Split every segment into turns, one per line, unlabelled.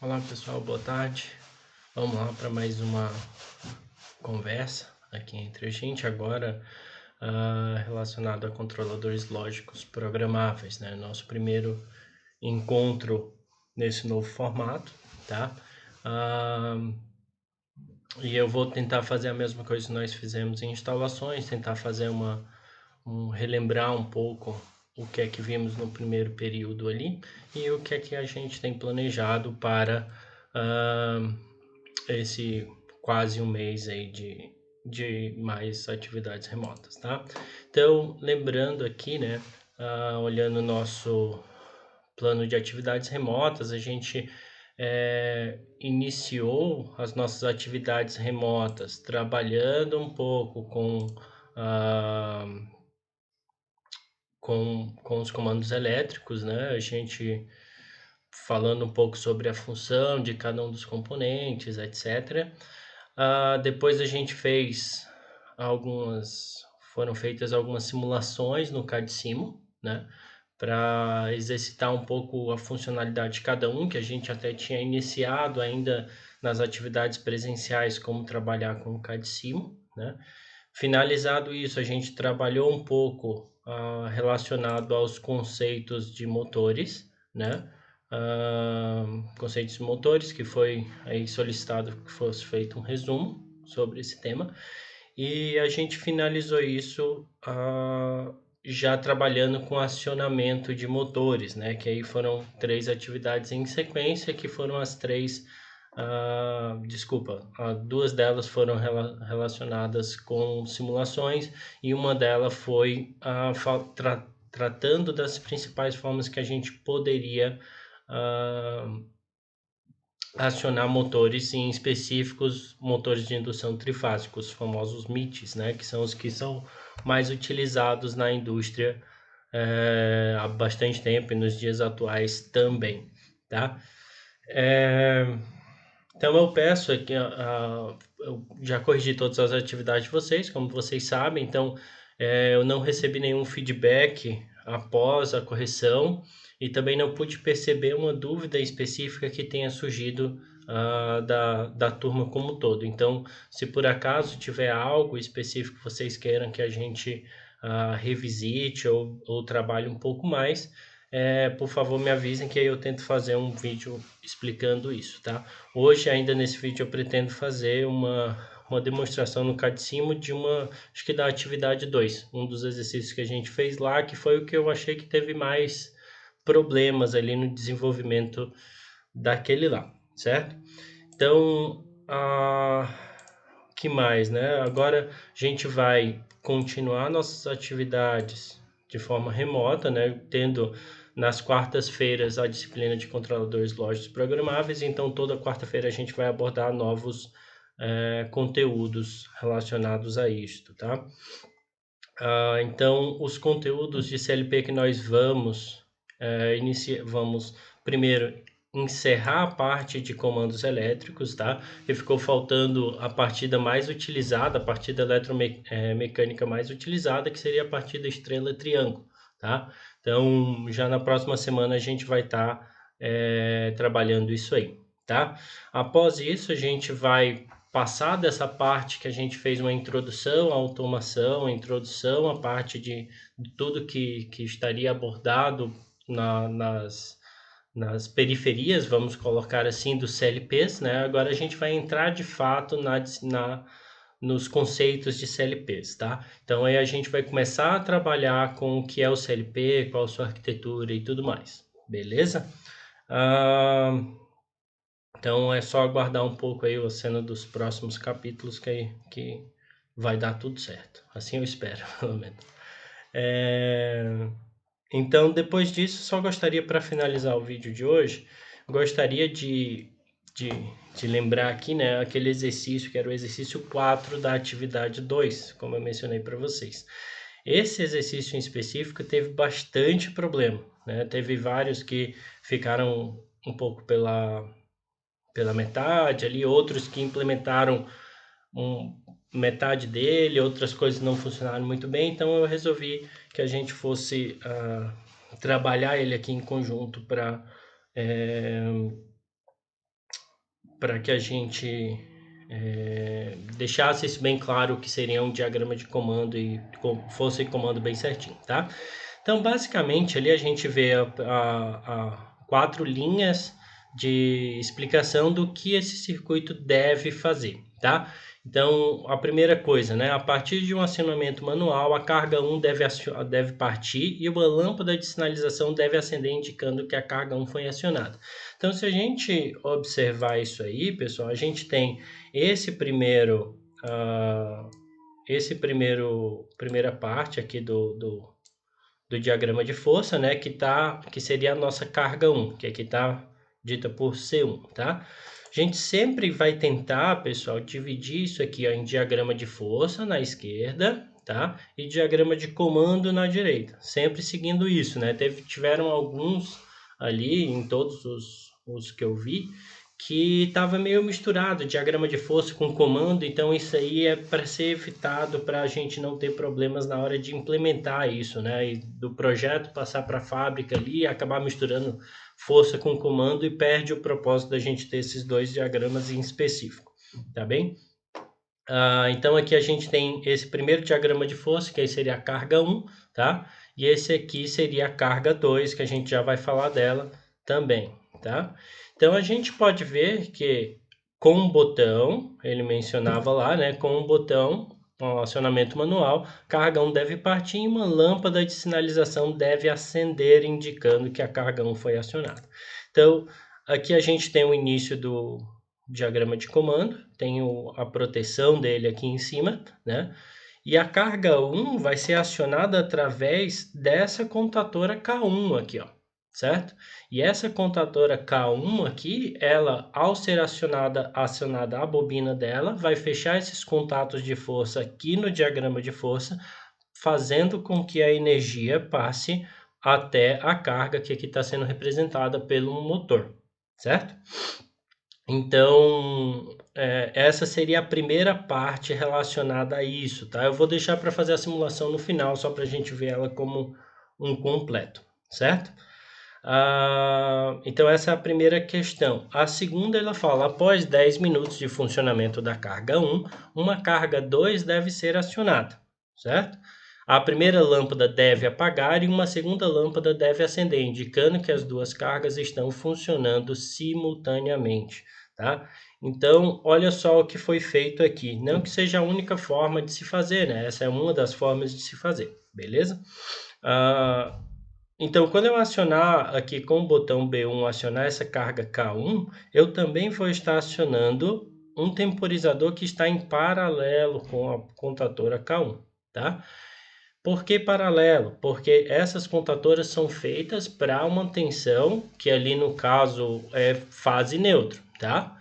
Olá pessoal, boa tarde. Vamos lá para mais uma conversa aqui entre a gente agora relacionado a controladores lógicos programáveis, né? Nosso primeiro encontro nesse novo formato, tá? Ah, e eu vou tentar fazer a mesma coisa que nós fizemos em instalações, tentar fazer relembrar um pouco o que é que vimos no primeiro período ali e o que é que a gente tem planejado para ah, esse quase um mês aí de mais atividades remotas, tá? Então, lembrando aqui, né, olhando o nosso plano de atividades remotas, a gente iniciou as nossas atividades remotas trabalhando um pouco ah, com os comandos elétricos, né? A gente falando um pouco sobre a função de cada um dos componentes, etc. Depois a gente foram feitas algumas simulações no CAD-Simo, né? Para exercitar um pouco a funcionalidade de cada um, que a gente até tinha iniciado ainda nas atividades presenciais, como trabalhar com o CAD-Simo, né? Finalizado isso, a gente trabalhou um pouco relacionado aos conceitos de motores, né? Conceitos de motores, que foi aí solicitado que fosse feito um resumo sobre esse tema. E a gente finalizou isso já trabalhando com acionamento de motores, né? Que aí foram 3 atividades em sequência, que foram as três. Duas delas foram relacionadas com simulações e uma delas foi tratando das principais formas que a gente poderia uh, acionar motores, em específicos motores de indução trifásica, os famosos MITs, né, que são os que são mais utilizados na indústria há bastante tempo e nos dias atuais também, tá? Então eu peço aqui, eu já corrigi todas as atividades de vocês, como vocês sabem, então eu não recebi nenhum feedback após a correção e também não pude perceber uma dúvida específica que tenha surgido da turma como um todo. Então, se por acaso tiver algo específico que vocês queiram que a gente revisite ou trabalhe um pouco mais, por favor me avisem que aí eu tento fazer um vídeo explicando isso, tá? Hoje, ainda nesse vídeo, eu pretendo fazer uma demonstração no CAD-Simo acho que da atividade 2, um dos exercícios que a gente fez lá, que foi o que eu achei que teve mais problemas ali no desenvolvimento daquele lá, certo? Então, que mais, né? Agora a gente vai continuar nossas atividades de forma remota, né? Tendo nas quartas-feiras a disciplina de controladores lógicos programáveis, então toda quarta-feira a gente vai abordar novos conteúdos relacionados a isto, tá? Então, os conteúdos de CLP que nós vamos primeiro encerrar a parte de comandos elétricos, tá? Que ficou faltando a partida mais utilizada, a partida eletromecânica mais utilizada, que seria a partida estrela triângulo, tá? Então, já na próxima semana a gente vai estar trabalhando isso aí, tá? Após isso, a gente vai passar dessa parte que a gente fez uma introdução à automação, introdução à parte de tudo que estaria abordado nas periferias, vamos colocar assim, dos CLPs, né? Agora a gente vai entrar de fato nos conceitos de CLPs, tá? Então aí a gente vai começar a trabalhar com o que é o CLP, qual a sua arquitetura e tudo mais, beleza? Então é só aguardar um pouco aí a cena dos próximos capítulos que vai dar tudo certo. Assim eu espero, pelo menos. Então, depois disso, só gostaria, para finalizar o vídeo de hoje, gostaria de, de lembrar aqui, né, aquele exercício que era o exercício 4 da atividade 2, como eu mencionei para vocês. Esse exercício em específico teve bastante problema, né? Teve vários que ficaram um pouco pela metade ali, outros que implementaram metade dele, outras coisas não funcionaram muito bem, então eu resolvi que a gente fosse trabalhar ele aqui em conjunto para para que a gente deixasse isso bem claro, que seria um diagrama de comando e fosse comando bem certinho, tá? Então, basicamente, ali a gente vê a 4 linhas de explicação do que esse circuito deve fazer, tá? Então, a primeira coisa, né? A partir de um acionamento manual, a carga 1 deve partir e uma lâmpada de sinalização deve acender indicando que a carga 1 foi acionada. Então, se a gente observar isso aí, pessoal, a gente tem esse primeira parte aqui do diagrama de força, né, que seria a nossa carga 1, que aqui está dita por C1, tá? A gente sempre vai tentar, pessoal, dividir isso aqui ó, em diagrama de força na esquerda, tá? E diagrama de comando na direita, sempre seguindo isso, né? Tiveram alguns ali, em todos os que eu vi, que estava meio misturado, diagrama de força com comando, então isso aí é para ser evitado, para a gente não ter problemas na hora de implementar isso, né? E do projeto passar para a fábrica ali e acabar misturando força com comando e perde o propósito da gente ter esses dois diagramas em específico, tá bem? Então aqui a gente tem esse primeiro diagrama de força, que aí seria a carga 1, tá? E esse aqui seria a carga 2, que a gente já vai falar dela também, tá? Então a gente pode ver que com um botão, ele mencionava lá, né? Com um botão, um acionamento manual, carga 1 deve partir e uma lâmpada de sinalização deve acender, indicando que a carga 1 foi acionada. Então aqui a gente tem o início do diagrama de comando, tem a proteção dele aqui em cima, né? E a carga 1 vai ser acionada através dessa contadora K1 aqui, ó, certo? E essa contadora K1 aqui, ela, ao ser acionada a bobina dela, vai fechar esses contatos de força aqui no diagrama de força, fazendo com que a energia passe até a carga que aqui está sendo representada pelo motor, certo? Então, essa seria a primeira parte relacionada a isso, tá? Eu vou deixar para fazer a simulação no final, só para a gente ver ela como um completo, certo? Então, essa é a primeira questão. A segunda, ela fala, após 10 minutos de funcionamento da carga 1, uma carga 2 deve ser acionada, certo? A primeira lâmpada deve apagar e uma segunda lâmpada deve acender, indicando que as duas cargas estão funcionando simultaneamente, tá? Então, olha só o que foi feito aqui. Não que seja a única forma de se fazer, né? Essa é uma das formas de se fazer, beleza? Então, quando eu acionar aqui com o botão B1, acionar essa carga K1, eu também vou estar acionando um temporizador que está em paralelo com a contadora K1, tá? Por que paralelo? Porque essas contadoras são feitas para uma tensão, que ali no caso é fase neutro, tá?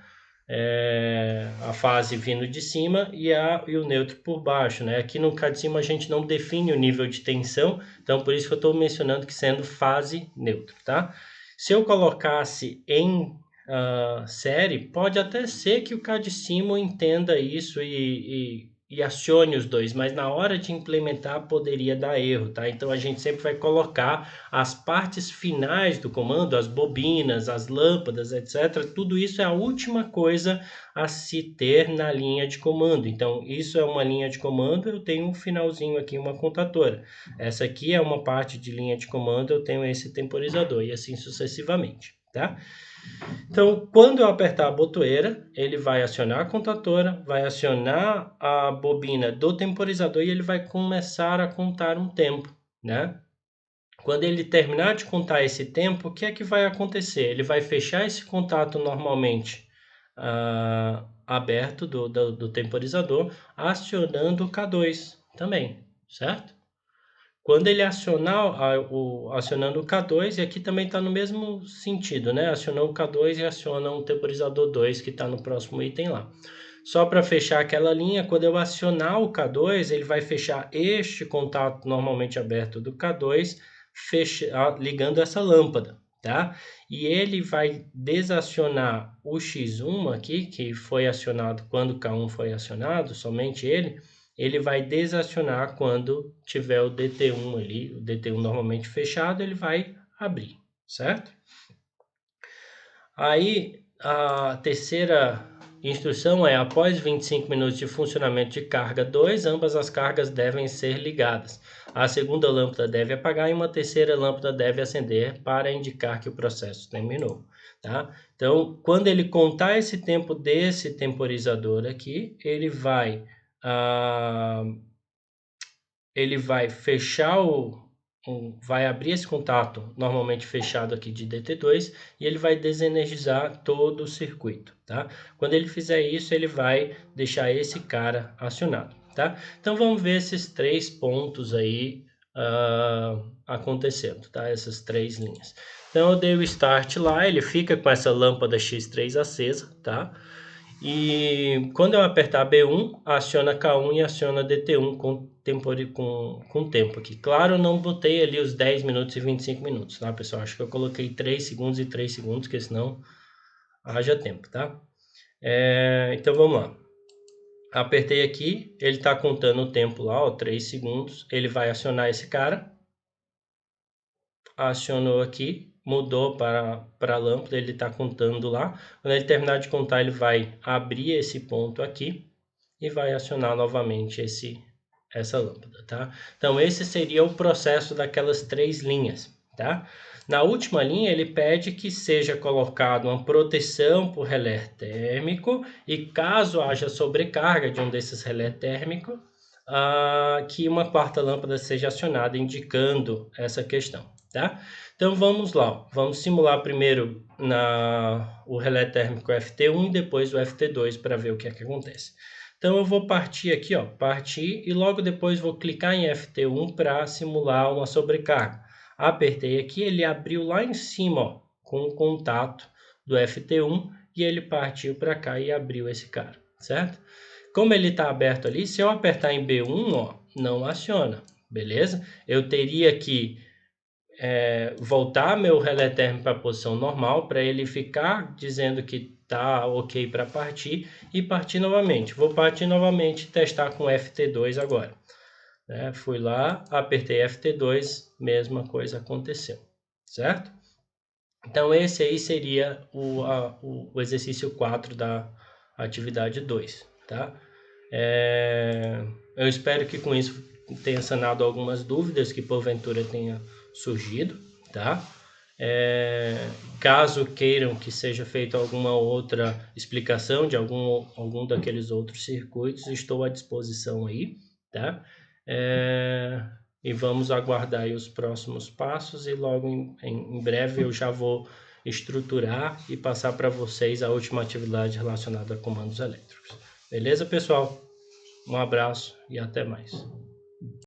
A fase vindo de cima e o neutro por baixo, né? Aqui no cá de cima a gente não define o nível de tensão, então por isso que eu estou mencionando que sendo fase neutro, tá? Se eu colocasse em série, pode até ser que o cá de cima entenda isso e acione os dois, mas na hora de implementar poderia dar erro, tá? Então a gente sempre vai colocar as partes finais do comando, as bobinas, as lâmpadas, etc. Tudo isso é a última coisa a se ter na linha de comando. Então isso é uma linha de comando, eu tenho um finalzinho aqui, uma contadora. Essa aqui é uma parte de linha de comando, eu tenho esse temporizador e assim sucessivamente, tá? Então, quando eu apertar a botoeira, ele vai acionar a contadora, vai acionar a bobina do temporizador e ele vai começar a contar um tempo, né? Quando ele terminar de contar esse tempo, o que é que vai acontecer? Ele vai fechar esse contato normalmente aberto do temporizador, acionando o K2 também, certo? Quando ele acionando o K2, e aqui também está no mesmo sentido, né? Acionou o K2 e aciona um temporizador 2 que está no próximo item lá. Só para fechar aquela linha, quando eu acionar o K2, ele vai fechar este contato normalmente aberto do K2, ligando essa lâmpada, tá? E ele vai desacionar o X1 aqui, que foi acionado quando o K1 foi acionado, somente ele vai desacionar quando tiver o DT1 ali, o DT1 normalmente fechado, ele vai abrir, certo? Aí, A terceira instrução é: após 25 minutos de funcionamento de carga 2, ambas as cargas devem ser ligadas. A segunda lâmpada deve apagar e uma terceira lâmpada deve acender para indicar que o processo terminou, tá? Então, quando ele contar esse tempo desse temporizador aqui, ele vai fechar vai abrir esse contato normalmente fechado aqui de DT2 e ele vai desenergizar todo o circuito, tá? Quando ele fizer isso, ele vai deixar esse cara acionado, tá? Então vamos ver esses 3 pontos aí acontecendo, tá? Essas 3 linhas. Então eu dei o start lá, ele fica com essa lâmpada X3 acesa, tá? E quando eu apertar B1, aciona K1 e aciona DT1 com tempo aqui. Claro, eu não botei ali os 10 minutos e 25 minutos, tá, pessoal? Acho que eu coloquei 3 segundos e 3 segundos, porque senão haja tempo, tá? Então vamos lá. Apertei aqui, ele está contando o tempo lá, ó, 3 segundos. Ele vai acionar esse cara. Acionou aqui, mudou para a lâmpada, ele está contando lá. Quando ele terminar de contar, ele vai abrir esse ponto aqui e vai acionar novamente essa lâmpada, tá? Então esse seria o processo daquelas 3 linhas, tá? Na última linha ele pede que seja colocado uma proteção por relé térmico e caso haja sobrecarga de um desses relé térmicos, que uma quarta lâmpada seja acionada indicando essa questão, tá? Então vamos lá, vamos simular primeiro o relé térmico FT1 e depois o FT2 para ver o que é que acontece. Então eu vou partir aqui, ó, partir e logo depois vou clicar em FT1 para simular uma sobrecarga. Apertei aqui, ele abriu lá em cima, ó, com o contato do FT1 e ele partiu para cá e abriu esse cara, certo? Como ele está aberto ali, se eu apertar em B1, ó, não aciona, beleza? Eu teria que voltar meu relé térmico para a posição normal para ele ficar dizendo que tá ok para partir e partir novamente. Vou partir novamente e testar com FT2 agora. Fui lá, apertei FT2, mesma coisa aconteceu, certo? Então esse aí seria o exercício 4 da atividade 2, tá? Eu espero que com isso tenha sanado algumas dúvidas que porventura tenha surgido, tá? Caso queiram que seja feita alguma outra explicação de algum daqueles outros circuitos, estou à disposição aí, tá? E vamos aguardar aí os próximos passos e logo em breve eu já vou estruturar e passar para vocês a última atividade relacionada a comandos elétricos. Beleza, pessoal? Um abraço e até mais.